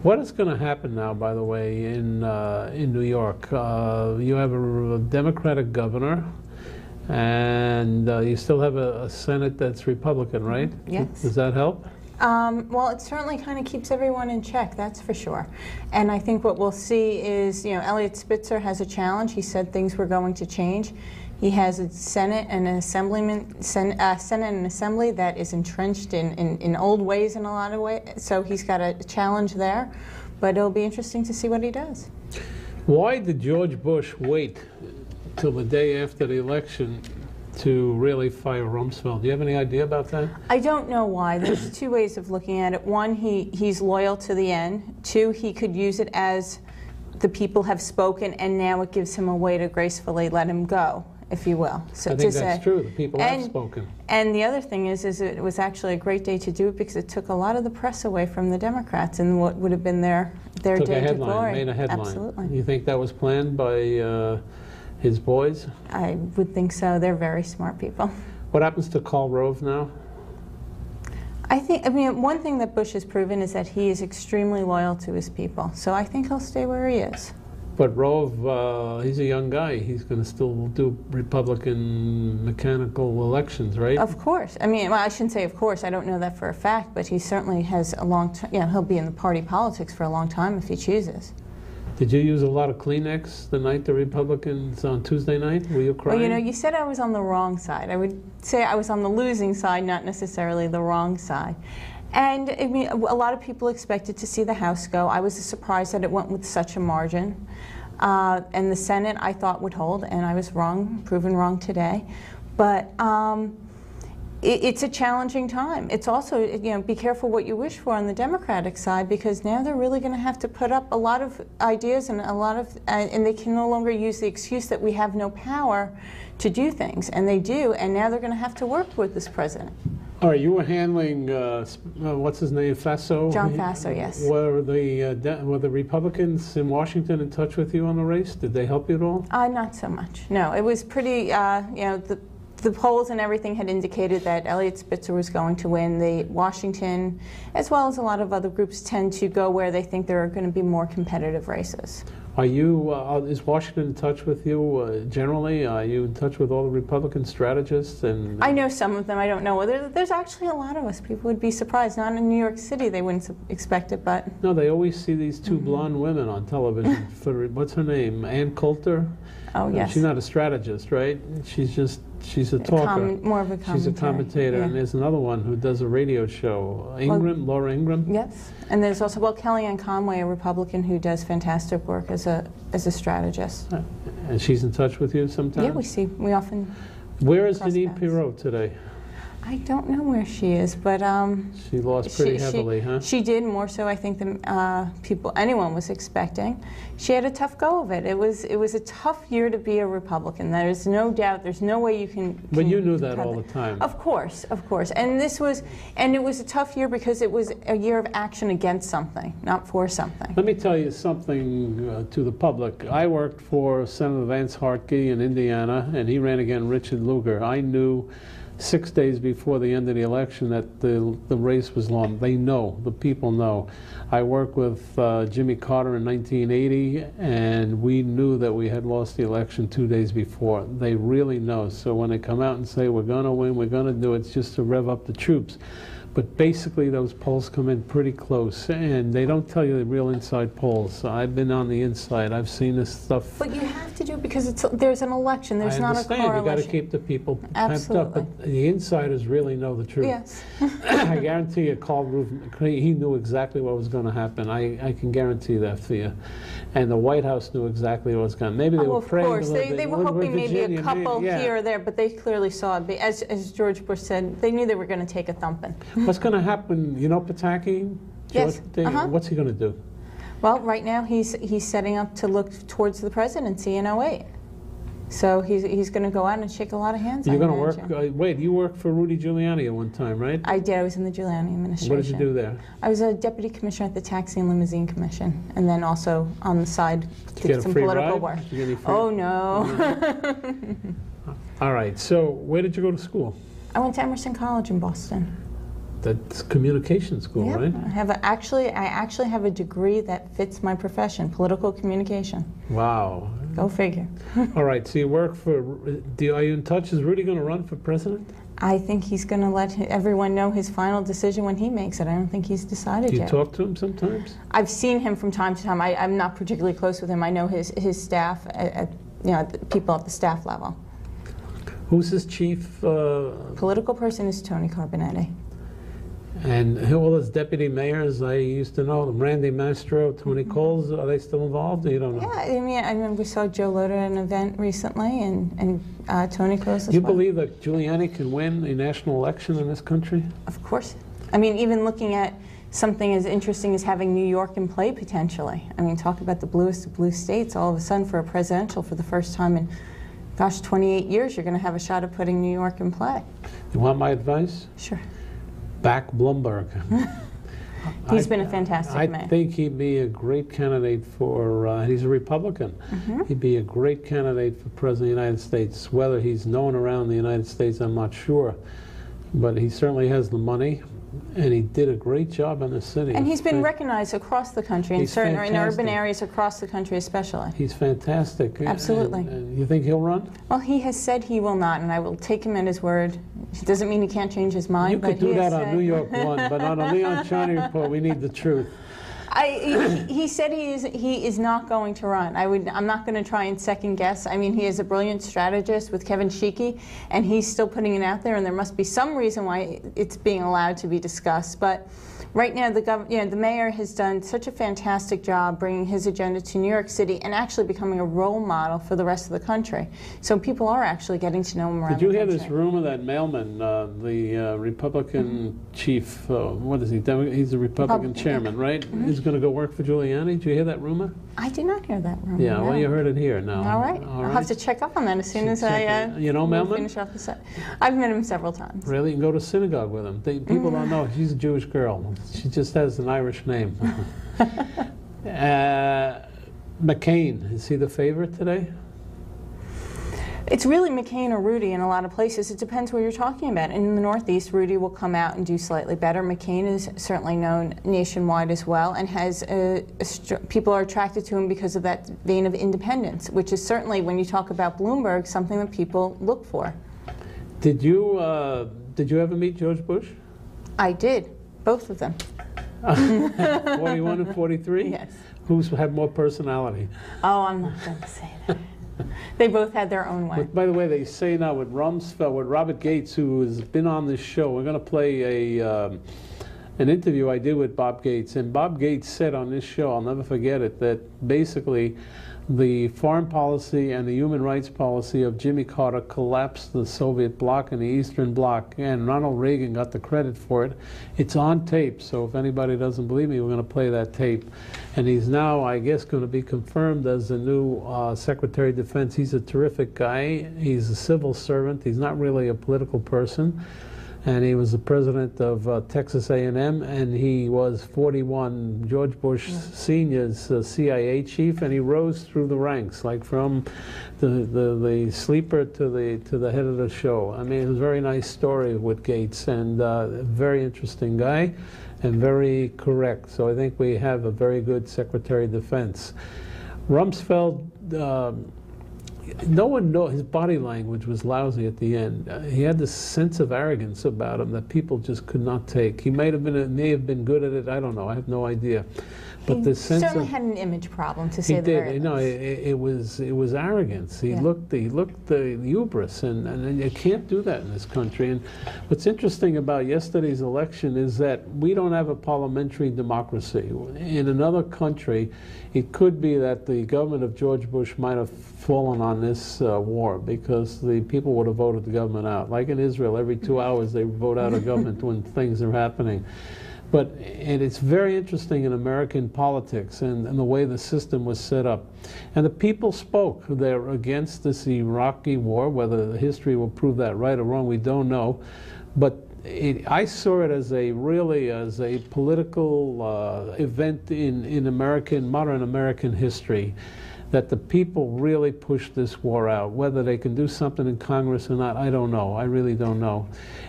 What is going to happen now, by the way, in New York? You have a Democratic governor, and you still have a Senate that's Republican, right? Yes. Does that help? Well, it certainly kind of keeps everyone in check, that's for sure. And I think what we'll see is, Eliot Spitzer has a challenge. He said things were going to change. He has a Senate and an Senate and Assembly that is entrenched in old ways in a lot of ways. So he's got a challenge there. But it'll be interesting to see what he does. Why did George Bush wait till the day after the election to really fire Rumsfeld? Do you have any idea about that? I don't know why. There's two ways of looking at it. One, he's loyal to the end. Two, he could use it as the people have spoken, and now it gives him a way to gracefully let him go. if you will. So I think that's true. The people have spoken. And the other thing is it was actually a great day to do it because it took a lot of the press away from the Democrats and what would have been their day to glory. Made a headline. Absolutely. You think that was planned by his boys? I would think so. They're very smart people. What happens to Karl Rove now? I mean, one thing that Bush has proven is that he is extremely loyal to his people. So I think he'll stay where he is. But Rove, he's a young guy. He's going to still do Republican mechanical elections, right? Of course. I mean, well, I shouldn't say of course. I don't know that for a fact, but he certainly has a long time. Yeah, he'll be in the party politics for a long time if he chooses. Did you use a lot of Kleenex the night the Republicans on Tuesday night? Were you crying? Well, you know, you said I was on the wrong side. I would say I was on the losing side, not necessarily the wrong side. And I mean, a lot of people expected to see the House go. I was surprised that it went with such a margin. And the Senate, I thought, would hold, and I was wrong, proven wrong today. But it's a challenging time. It's also, you know, be careful what you wish for on the Democratic side, because now they're really going to have to put up a lot of ideas and a lot of, and they can no longer use the excuse that we have no power to do things, and they do, and now they're going to have to work with this president. All right, you were handling, what's his name, Faso? John Faso, yes. Were the Republicans in Washington in touch with you on the race? Did they help you at all? Not so much, no. It was pretty, you know, the polls and everything had indicated that Eliot Spitzer was going to win. The Washington, as well as a lot of other groups, tend to go where they think there are going to be more competitive races. Are you, is Washington in touch with you generally? Are you in touch with all the Republican strategists? And I know some of them. I don't know. There's actually a lot of us. People would be surprised. Not in New York City, they wouldn't expect it, but... No, they always see these two blonde women on television. What's her name? Ann Coulter? Oh, yes. She's not a strategist, right? She's a talker. More of a commentator. She's a commentator, yeah. And there's another one who does a radio show. Laura Ingraham? Yes. And there's also, well, Kellyanne Conway, a Republican who does fantastic work as a strategist. And she's in touch with you sometimes? Yeah, we often... Where is Janine Pirot today? I don't know where she is, but she lost pretty heavily, huh? She did, more so I think than anyone was expecting. She had a tough go of it. It was a tough year to be a Republican. There is no doubt. There's no way you can. But you knew that all the time. Of course, and it was a tough year because it was a year of action against something, not for something. Let me tell you something to the public. I worked for Senator Vance Hartke in Indiana, and he ran against Richard Lugar. I knew 6 days before the end of the election that the race was long. They know, the people know. I worked with Jimmy Carter in 1980, and we knew that we had lost the election 2 days before. They really know. So when they come out and say, we're going to win, we're going to do it, it's just to rev up the troops. But basically, those polls come in pretty close, and they don't tell you the real inside polls. I've been on the inside. I've seen this stuff. But you have to do it because there's an election. There's not a correlation. You got to keep the people pumped up. But the insiders really know the truth. Yes. I guarantee you, Karl Rove, he knew exactly what was going to happen. I can guarantee that for you. And the White House knew exactly what was going to happen. Maybe they were praying. Of course, they were hoping maybe a couple here or there, but they clearly saw it. As George Bush said, they knew they were going to take a thumping. What's going to happen? You know Pataki? Yes. What's he going to do? Well, right now he's setting up to look towards the presidency in 2008. So he's going to go out and shake a lot of hands. You're going to work. Wait, you worked for Rudy Giuliani at one time, right? I did. I was in the Giuliani administration. What did you do there? I was a deputy commissioner at the Taxi and Limousine Commission, and then also on the side did some political work. Did you get any free Oh no. All right. So where did you go to school? I went to Emerson College in Boston. That's communication school, yeah, right? I actually have a degree that fits my profession, political communication. Wow. Go figure. All right, so you work for, are you in touch? Is Rudy going to run for president? I think he's going to let everyone know his final decision when he makes it. I don't think he's decided yet. Do you talk to him sometimes? I've seen him from time to time. I'm not particularly close with him. I know his staff, people at the staff level. Who's his chief? Political person is Tony Carbonetti. And all his deputy mayors, I used to know them. Randy Mastro, Tony Coles, are they still involved? You don't know? Yeah, I mean, we saw Joe Loder at an event recently, and Tony Coles as well. You believe that Giuliani can win a national election in this country? Of course. I mean, even looking at something as interesting as having New York in play potentially. I mean, talk about the bluest of blue states all of a sudden for a presidential for the first time in gosh, 28 years, you're going to have a shot at putting New York in play. You want my advice? Sure. Back Bloomberg. He's been a fantastic man. I think he'd be a great candidate for, he's a Republican. He'd be a great candidate for President of the United States. Whether he's known around the United States, I'm not sure. But he certainly has the money, and he did a great job in the city. And he's been recognized across the country, in certain in urban areas across the country especially. He's fantastic. Absolutely. And you think he'll run? Well, he has said he will not, and I will take him at his word. It doesn't mean he can't change his mind. You could do that on New York One, but on a Leon Charney report, we need the truth. He said he is not going to run. I'm not going to try and second guess. I mean, he is a brilliant strategist with Kevin Sheekey, and he's still putting it out there, and there must be some reason why it's being allowed to be discussed. But right now, the mayor has done such a fantastic job bringing his agenda to New York City and actually becoming a role model for the rest of the country. So people are actually getting to know him around the country. Did you hear this rumor that Mailman, the Republican chief, what is he? He's the Republican chairman, right? Is going to go work for Giuliani? Did you hear that rumor? I did not hear that rumor. Yeah, no. well, you heard it here now. All right. I'll have to check up on that as soon as I you know Mailman? finish off the set. I've met him several times. Really? You can go to synagogue with him. People don't know. She's a Jewish girl. She just has an Irish name. McCain, is he the favorite today? It's really McCain or Rudy in a lot of places. It depends what you're talking about. In the Northeast, Rudy will come out and do slightly better. McCain is certainly known nationwide as well, and has people are attracted to him because of that vein of independence, which is certainly, when you talk about Bloomberg, something that people look for. Did you ever meet George Bush? I did, both of them. 41 and 43? Yes. Who's had more personality? Oh, I'm not going to say that. They both had their own way. But by the way, they say now with Rumsfeld, with Robert Gates, who has been on this show, we're going to play an interview I did with Bob Gates. And Bob Gates said on this show, I'll never forget it, that basically the foreign policy and the human rights policy of Jimmy Carter collapsed the Soviet bloc and the Eastern Bloc, and Ronald Reagan got the credit for it. It's on tape, so if anybody doesn't believe me, we're going to play that tape. And he's now, I guess, going to be confirmed as the new Secretary of Defense. He's a terrific guy. He's a civil servant. He's not really a political person. And he was the president of Texas A&M, and he was 41 George Bush Sr.'s CIA chief, and he rose through the ranks, like from the sleeper to the head of the show. I mean, it was a very nice story with Gates, and a very interesting guy, and very correct. So I think we have a very good Secretary of Defense. Rumsfeld, no one knows, his body language was lousy at the end. He had this sense of arrogance about him that people just could not take. He may have been good at it. I don't know. I have no idea. But the sense certainly had an image problem, to say the very least. No, it was arrogance. He looked the hubris, and you can't do that in this country. And what's interesting about yesterday's election is that we don't have a parliamentary democracy. In another country, it could be that the government of George Bush might have fallen on this war because the people would have voted the government out. Like in Israel, every 2 hours they vote out a government when things are happening. And it's very interesting in American politics and the way the system was set up. And the people spoke. They're against this Iraqi war. Whether the history will prove that right or wrong, we don't know. But I saw it as a political event in modern American history, that the people really pushed this war out. Whether they can do something in Congress or not, I don't know. I really don't know.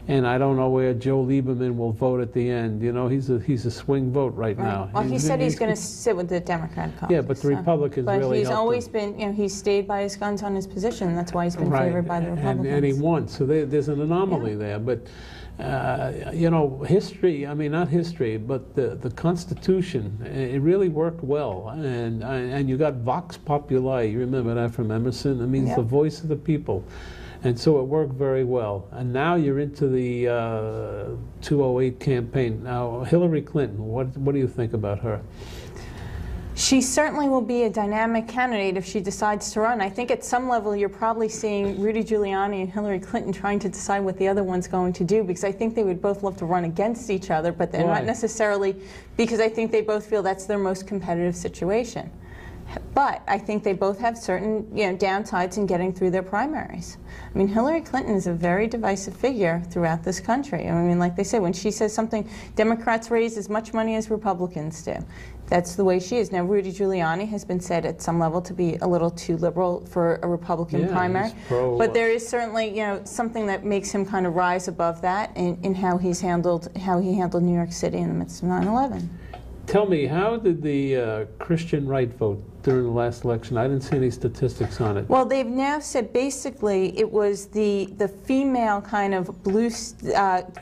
And I don't know where Joe Lieberman will vote at the end. You know, he's a swing vote right now. Well, he said he's going to sit with the Democratic caucus. Yeah, but the Republicans really helped him. But he's always been, he's stayed by his guns on his position, and that's why he's been favored by the Republicans. And he won, so there's an anomaly there. But history, I mean, not history, but the Constitution, it really worked well. And you got Vox Populi, you remember that from Emerson? It means the voice of the people. And so it worked very well. And now you're into the 2008 campaign. Now, Hillary Clinton, what do you think about her? She certainly will be a dynamic candidate if she decides to run. I think at some level you're probably seeing Rudy Giuliani and Hillary Clinton trying to decide what the other one's going to do, because I think they would both love to run against each other, but they're not necessarily, because I think they both feel that's their most competitive situation. But I think they both have certain downsides in getting through their primaries. I mean, Hillary Clinton is a very divisive figure throughout this country. I mean, like they say, when she says something, Democrats raise as much money as Republicans do. That's the way she is. Now, Rudy Giuliani has been said at some level to be a little too liberal for a Republican primary. But there is certainly, something that makes him kind of rise above that in how he handled New York City in the midst of 9/11. Tell me, how did the Christian right vote during the last election? I didn't see any statistics on it. Well, they've now said basically it was the female kind of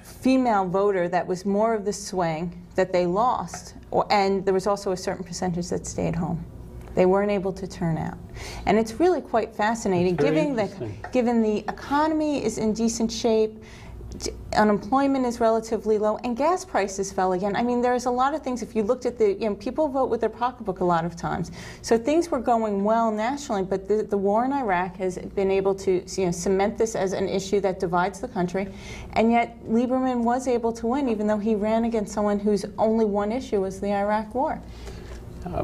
female voter that was more of the swing that they lost, and there was also a certain percentage that stayed home. They weren't able to turn out. And it's really quite fascinating, given the economy is in decent shape, unemployment is relatively low, and gas prices fell again. I mean, there's a lot of things. If you looked at people vote with their pocketbook a lot of times. So things were going well nationally, but the war in Iraq has been able to cement this as an issue that divides the country. And yet Lieberman was able to win, even though he ran against someone whose only one issue was the Iraq war.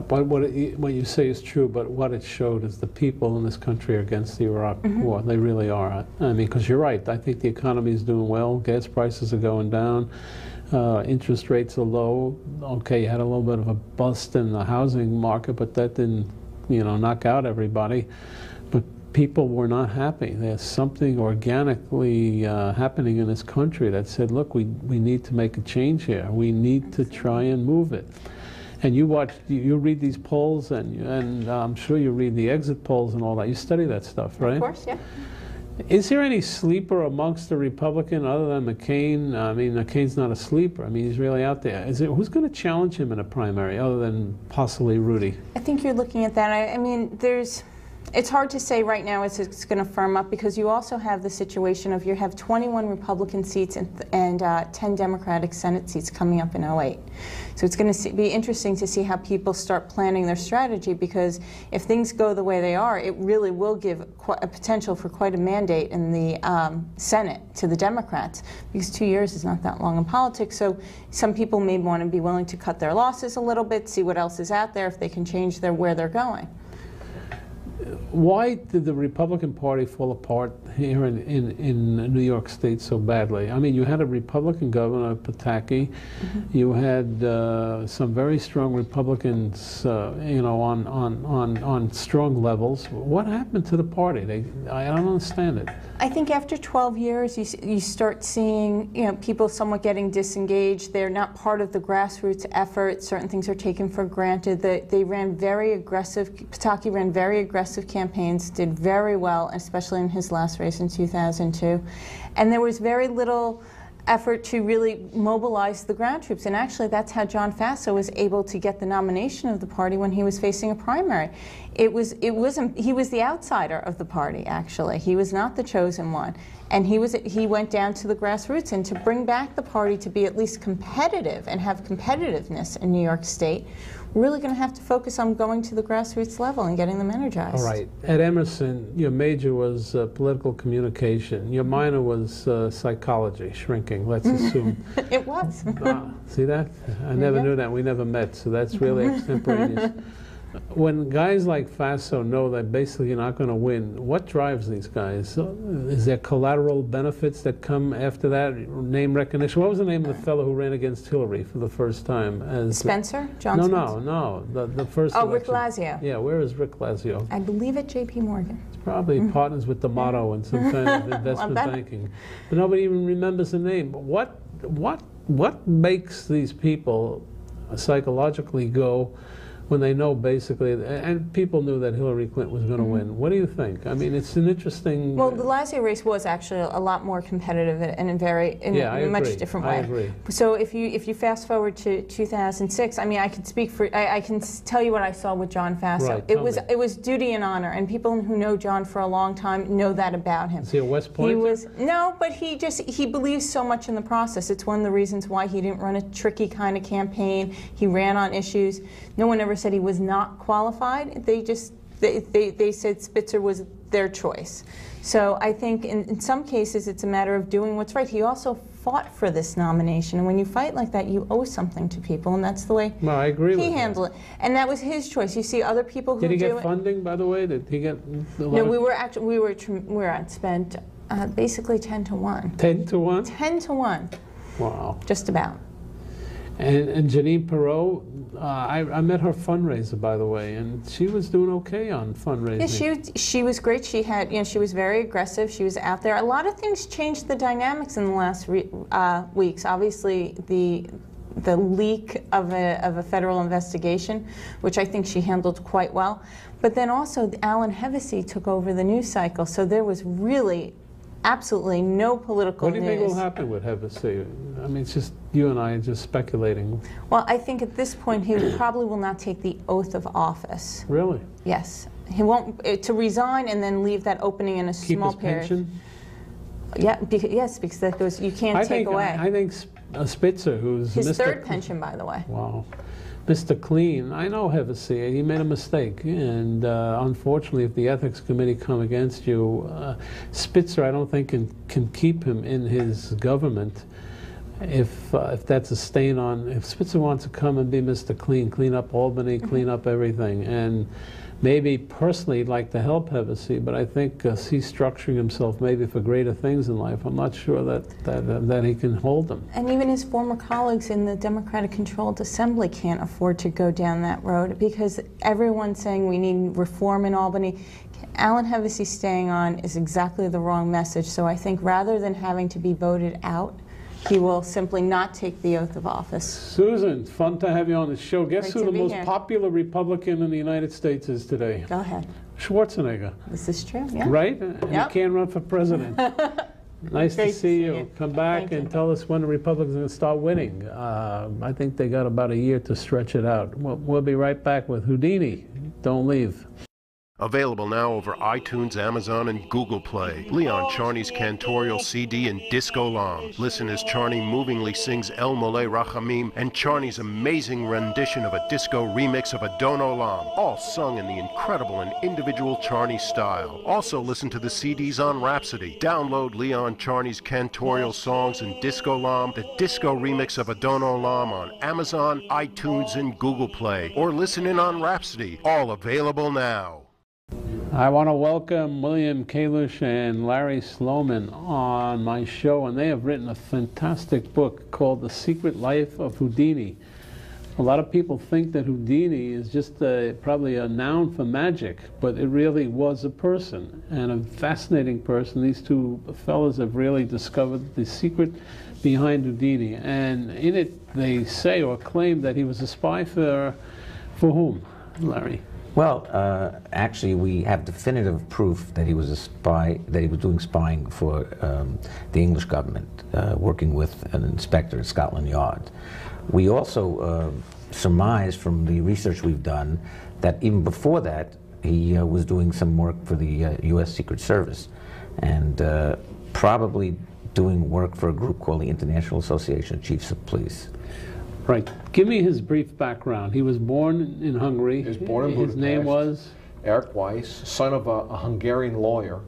But what you say is true, but what it showed is the people in this country are against the Iraq war. They really are. I mean, because you're right. I think the economy is doing well. Gas prices are going down. Interest rates are low. Okay, you had a little bit of a bust in the housing market, but that didn't, knock out everybody. But people were not happy. There's something organically happening in this country that said, look, we need to make a change here. We need to try and move it. And you read these polls, and I'm sure you read the exit polls and all that. You study that stuff, right? Of course, yeah. Is there any sleeper amongst the Republican other than McCain? I mean, McCain's not a sleeper. I mean, he's really out there. Who's going to challenge him in a primary other than possibly Rudy? I think you're looking at that. I mean, it's hard to say right now as it's going to firm up, because you also have the situation of you have 21 Republican seats and 10 Democratic Senate seats coming up in 2008. So it's going to be interesting to see how people start planning their strategy, because if things go the way they are, it really will give a potential for quite a mandate in the Senate to the Democrats, because 2 years is not that long in politics. So some people may want to be willing to cut their losses a little bit, see what else is out there, if they can change where they're going. Why did the Republican Party fall apart here in New York State so badly? I mean, you had a Republican governor, Pataki. You had some very strong Republicans, on strong levels. What happened to the party? I don't understand it. I think after 12 years, you start seeing people somewhat getting disengaged. They're not part of the grassroots effort. Certain things are taken for granted. They ran very aggressive. Pataki ran very aggressive campaigns, did very well, especially in his last race in 2002. And there was very little effort to really mobilize the ground troops. And actually, that's how John Faso was able to get the nomination of the party when he was facing a primary. He was the outsider of the party, actually. He was not the chosen one. And he went down to the grassroots, and to bring back the party to be at least competitive and have competitiveness in New York State, we're really going to have to focus on going to the grassroots level and getting them energized. All right. At Emerson, your major was political communication. Your minor was psychology, shrinking, let's assume. It was. See that? I never knew that. We never met, so that's really extemporaneous. When guys like Faso know that basically you're not going to win, what drives these guys? Is there collateral benefits that come after that? Name recognition? What was the name of the fellow who ran against Hillary for the first time? Spencer? John Spencer? No. The first election. Rick Lazio. Yeah, where is Rick Lazio? I believe at J.P. Morgan. It's probably partners with D'Amato and some kind of investment banking. But nobody even remembers the name. But what makes these people psychologically go when they know basically, and people knew that Hillary Clinton was going to win? What do you think? I mean, it's an interesting... Well, the Lazio race was actually a lot more competitive and in a much different way. I agree. So if you fast forward to 2006, I mean, I can tell you what I saw with John Faso. Right, it was duty and honor, and people who know John for a long time know that about him. Is he a West Point? No, but he believes so much in the process. It's one of the reasons why he didn't run a tricky kind of campaign. He ran on issues. No one ever said he was not qualified. They said Spitzer was their choice. So I think in some cases it's a matter of doing what's right. He also fought for this nomination, and when you fight like that, you owe something to people, and that's the way I agree he handled it. And that was his choice. You see other people who Did he do get funding, by the way? Did he get? No, we were spent basically 10 to 1. 10 to 1. 10 to 1. Wow. Just about. And Janine Perot, I met her fundraiser, by the way, and she was doing okay on fundraising. Yeah, she was great. She had, she was very aggressive. She was out there. A lot of things changed the dynamics in the last weeks. Obviously, the leak of a federal investigation, which I think she handled quite well. But then also, Alan Hevesy took over the news cycle, so there was really absolutely no political news. What do you think will happen with Hevesy? I mean, it's just you and I are just speculating. Well, I think at this point he probably will not take the oath of office. Really? Yes. He won't, to resign and then leave that opening in a small period. Keep his pension? Yeah, yes, because that goes, you can't take away. I think Spitzer, who's his third pension, by the way. Wow. Mr. Clean, I know Hevesy, he made a mistake, and unfortunately if the ethics committee come against you, Spitzer I don't think can keep him in his government if that's a stain on, if Spitzer wants to come and be Mr. Clean, clean up Albany, clean up everything, and maybe personally he'd like to help Hevesy, but I think he's structuring himself maybe for greater things in life. I'm not sure that he can hold them. And even his former colleagues in the Democratic-controlled Assembly can't afford to go down that road because everyone's saying we need reform in Albany. Alan Hevesy staying on is exactly the wrong message, so I think rather than having to be voted out, he will simply not take the oath of office. Susan, fun to have you on the show. Guess who the most popular Republican in the United States is today? Go ahead. Schwarzenegger. This is true, yeah. Right? And he can't run for president. Nice to see you. Come back and tell us when the Republicans are going to start winning. I think they got about a year to stretch it out. We'll be right back with Houdini. Don't leave. Available now over iTunes, Amazon, and Google Play. Leon Charney's cantorial CD and Disco Lam. Listen as Charney movingly sings El Mole Rachamim and Charney's amazing rendition of a disco remix of Adon Olam, all sung in the incredible and individual Charney style. Also listen to the CDs on Rhapsody. Download Leon Charney's cantorial songs and Disco Lam, the disco remix of Adon Olam on Amazon, iTunes, and Google Play. Or listen in on Rhapsody. All available now. I want to welcome William Kalush and Larry Sloman on my show, and they have written a fantastic book called The Secret Life of Houdini. A lot of people think that Houdini is just probably a noun for magic, but it really was a person, and a fascinating person. These two fellows have really discovered the secret behind Houdini, and in it they say or claim that he was a spy for whom, Larry? Well, actually, we have definitive proof that he was a spy, that he was doing spying for the English government, working with an inspector at Scotland Yard. We also surmise from the research we've done that even before that, he was doing some work for the U.S. Secret Service, and probably doing work for a group called the International Association of Chiefs of Police. Right. Give me his brief background. He was born in Hungary. He was born in Budapest. His name was? Eric Weiss, son of a Hungarian lawyer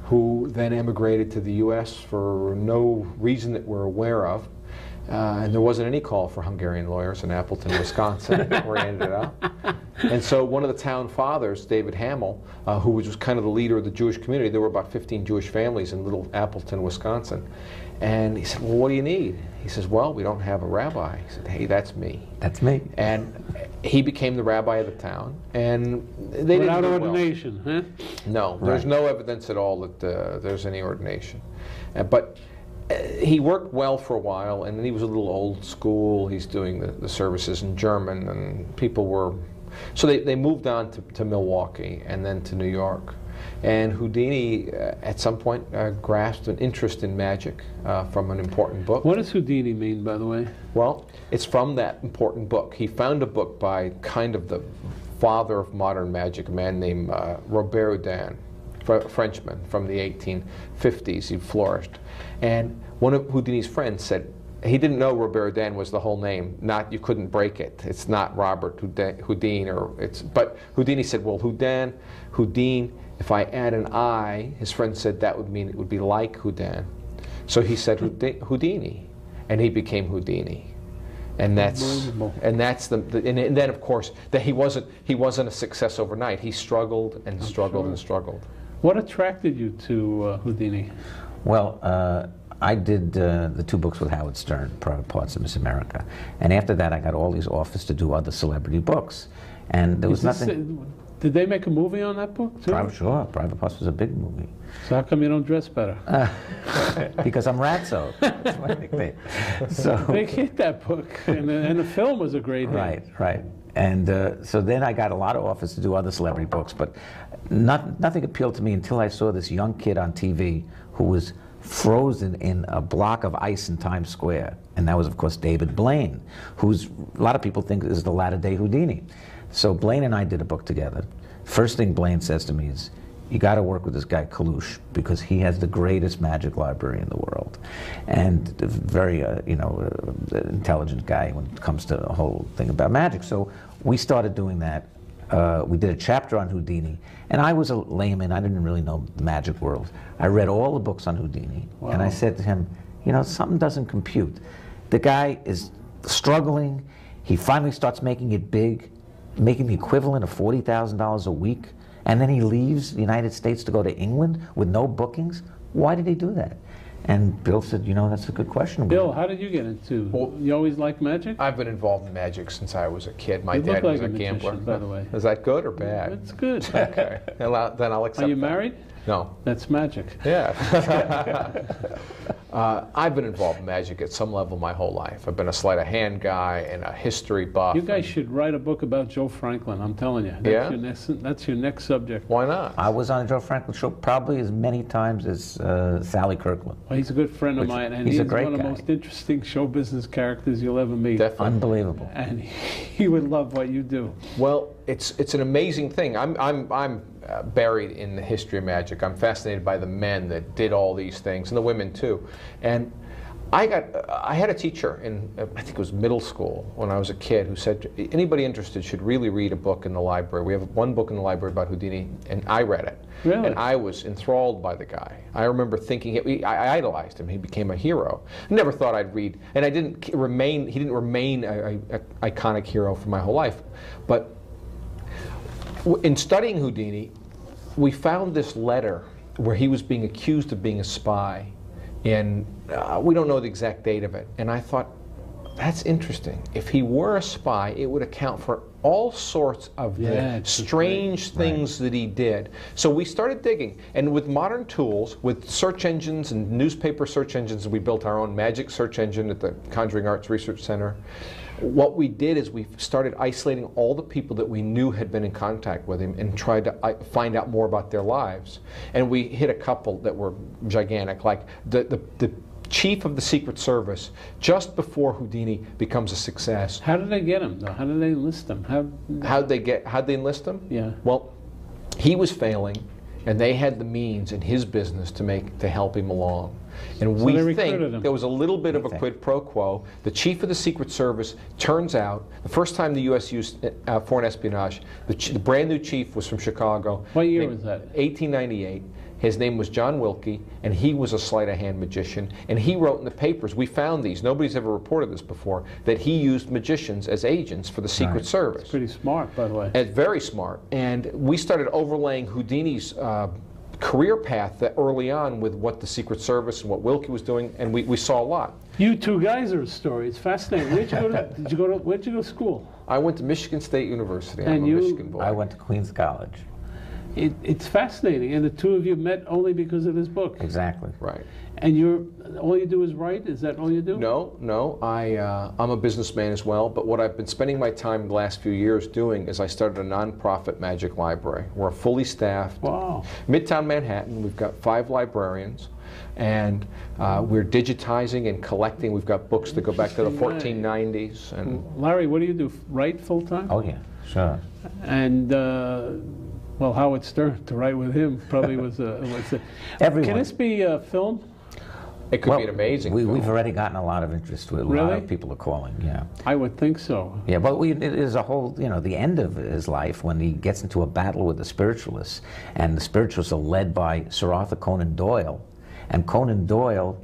who then emigrated to the U.S. for no reason that we're aware of. And there wasn't any call for Hungarian lawyers in Appleton, Wisconsin, where he ended up. And so one of the town fathers, David Hamill, who was kind of the leader of the Jewish community, there were about 15 Jewish families in little Appleton, Wisconsin. And he said, well, what do you need? He says, well, we don't have a rabbi. He said, hey, that's me. That's me. And he became the rabbi of the town. And they Without didn't do ordination, well. huh? No, there's no evidence at all that there's any ordination. But he worked well for a while, and then he was a little old school. He's doing the services in German, and people were... So they moved on to Milwaukee and then to New York. And Houdini, at some point, grasped an interest in magic from an important book. What does Houdini mean, by the way? Well, it's from that important book. He found a book by kind of the father of modern magic, a man named Robert Houdin, Frenchman from the 1850s. He flourished. And one of Houdini's friends said, he didn't know Robert Houdin was the whole name. Not, you couldn't break it. It's not Robert Houdin, but Houdini said, well, Houdin, If I add an I, his friend said that would mean it would be like Houdin. So he said Houdini, and he became Houdini. And that's and then of course that he wasn't a success overnight. He struggled and struggled and struggled. What attracted you to Houdini? Well, I did the 2 books with Howard Stern, Private Parts of Miss America, and after that I got all these offers to do other celebrity books, and there was nothing. Did they make a movie on that book too? Sure, Private Parts was a big movie. So how come you don't dress better? Because I'm Ratso. That's my nickname. So big hit, that book, and the film was a great hit. Right. And so then I got a lot of offers to do other celebrity books, but nothing appealed to me until I saw this young kid on TV who was frozen in a block of ice in Times Square, and that was of course David Blaine, who's a lot of people think is the latter-day Houdini. So Blaine and I did a book together. First thing Blaine says to me is, you got to work with this guy Kalush because he has the greatest magic library in the world, and a very intelligent guy when it comes to the whole thing about magic. So we started doing that. We did a chapter on Houdini, and I was a layman. I didn't really know the magic world. I read all the books on Houdini, and I said to him, something doesn't compute. The guy is struggling. He finally starts making it big, making the equivalent of $40,000 a week, and then he leaves the United States to go to England with no bookings. Why did he do that? And Bill said, that's a good question. Bill, how did you get into? Well, you always liked magic? I've been involved in magic since I was a kid. My you dad look like was a gambler. Magician, by the way. Is that good or bad? It's good. Okay. Then I'll accept. Are you that. married? No. That's magic. Yeah. I've been involved in magic at some level my whole life. I've been a sleight of hand guy and a history buff. You guys should write a book about Joe Franklin, I'm telling you. That's your next subject. Why not? I was on a Joe Franklin show probably as many times as Sally Kirkland. Well, he's a good friend of mine, and he's a great one of the most interesting show business characters you'll ever meet. Definitely. Unbelievable. And he would love what you do. Well, it's an amazing thing. I'm buried in the history of magic. I'm fascinated by the men that did all these things, and the women too. And I had a teacher in, I think it was middle school when I was a kid, who said anybody interested should really read a book in the library. We have one book in the library about Houdini, and I read it. Really? And I was enthralled by the guy. I remember thinking, I idolized him. He became a hero. I never thought I'd read, and he didn't remain an iconic hero for my whole life. But in studying Houdini, we found this letter where he was being accused of being a spy, and we don't know the exact date of it. And I thought, that's interesting. If he were a spy, it would account for all sorts of the strange things that he did. So we started digging, and with modern tools, with search engines and newspaper search engines, we built our own magic search engine at the Conjuring Arts Research Center. What we did is we started isolating all the people that we knew had been in contact with him and tried to find out more about their lives. And we hit a couple that were gigantic, like the chief of the Secret Service, just before Houdini becomes a success. How did they get him, though? How did they enlist him? How'd they enlist him? Yeah. Well, he was failing, and they had the means in his business to help him along. And so we think there was a little bit of a quid pro quo. The chief of the Secret Service, turns out, the first time the U.S. used foreign espionage, the brand new chief was from Chicago. What year was that? 1898. His name was John Wilkie, and he was a sleight-of-hand magician. And he wrote in the papers, we found these, nobody's ever reported this before, that he used magicians as agents for the Secret Service. It's pretty smart, by the way. It's very smart. And we started overlaying Houdini's career path that early on with what the Secret Service and what Wilkie was doing, and we saw a lot. You two guys are a story. It's fascinating. Where'd you go to school? I went to Michigan State University. And I'm a Michigan boy. I went to Queens College. It's fascinating, and the two of you met only because of this book. Exactly. Right. And all you do is write? Is that all you do? No. I'm a businessman as well, but what I've been spending my time the last few years doing is I started a nonprofit magic library. We're fully staffed. Wow. Midtown Manhattan, we've got 5 librarians, and we're digitizing and collecting. We've got books that go back to the 1490s. And Larry, what do you do? Write full-time? Oh, yeah, sure. And well, Howard Stern, to write with him probably was a... Everyone. Can this be filmed? It could be an amazing film. We've already gotten a lot of interest. A lot of people are calling, yeah. I would think so. Yeah, but it is a whole, the end of his life when he gets into a battle with the spiritualists, and the spiritualists are led by Sir Arthur Conan Doyle. And Conan Doyle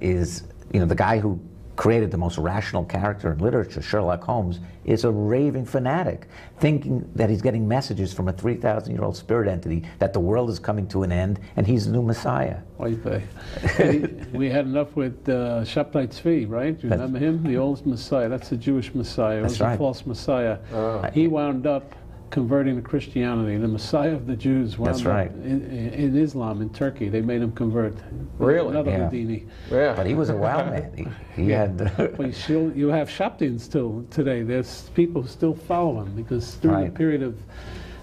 is, the guy who created the most rational character in literature, Sherlock Holmes, is a raving fanatic, thinking that he's getting messages from a 3,000-year-old spirit entity that the world is coming to an end and he's the new Messiah. We had enough with Shabtai Tzvi, right? You remember him? The old Messiah. That's the Jewish Messiah. It was a false Messiah. He wound up converting to Christianity. The Messiah of the Jews wound up in Islam in Turkey. They made him convert. Really? Another Houdini. Yeah. But he was a wild man. He had... Well, you have Shabtai still today. There's people who still follow him because during the period of...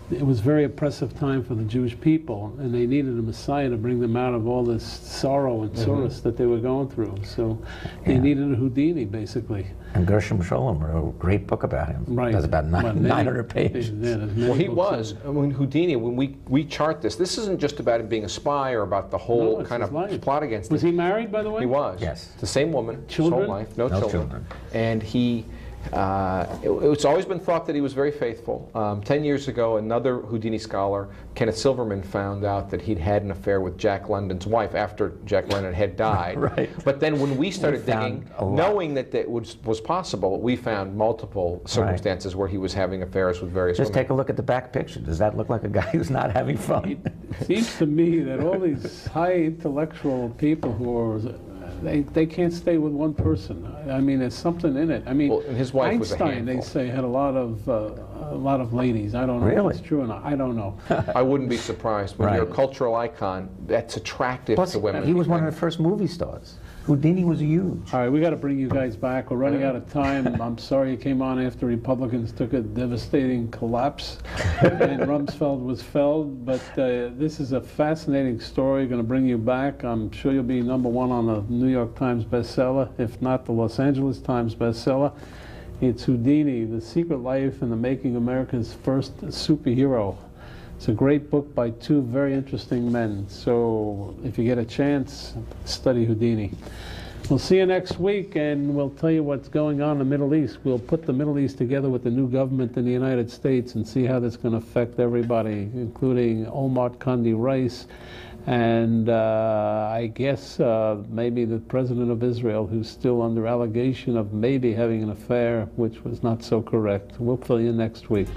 It was a very oppressive time for the Jewish people, and they needed a Messiah to bring them out of all this sorrow and sorross that they were going through. So they needed a Houdini, basically. And Gershom Scholem wrote a great book about him. Right. That's about 900 pages. Well, he was. Houdini, when we chart this isn't just about him being a spy or about the whole kind of plot against him. Was he married, by the way? He was. Yes. The same woman, children? his whole life, no children. And he... it's always been thought that he was very faithful. 10 years ago, another Houdini scholar, Kenneth Silverman, found out that he'd had an affair with Jack London's wife after Jack London had died. But then when we started digging, knowing that that was possible, we found multiple circumstances where he was having affairs with various women. Just take a look at the back picture. Does that look like a guy who's not having fun? It seems to me that all these high intellectual people who are... They can't stay with one person. I mean, there's something in it. I mean, his wife was a Einstein, they say, had a lot of ladies. I don't know if it's true or not. I don't know. I wouldn't be surprised. When you're a cultural icon, that's attractive to women. He was one of the first movie stars. Houdini was huge. All right, we got to bring you guys back. We're running out of time. I'm sorry you came on after Republicans took a devastating collapse and Rumsfeld was felled. But this is a fascinating story. Going to bring you back. I'm sure you'll be #1 on the New York Times bestseller, if not the Los Angeles Times bestseller. It's Houdini, The Secret Life and the Making America's First Superhero. It's a great book by two very interesting men. So if you get a chance, study Houdini. We'll see you next week, and we'll tell you what's going on in the Middle East. We'll put the Middle East together with the new government in the United States and see how that's going to affect everybody, including Omar Kandi Rice, and I guess maybe the president of Israel, who's still under allegation of maybe having an affair, which was not so correct. We'll fill you next week.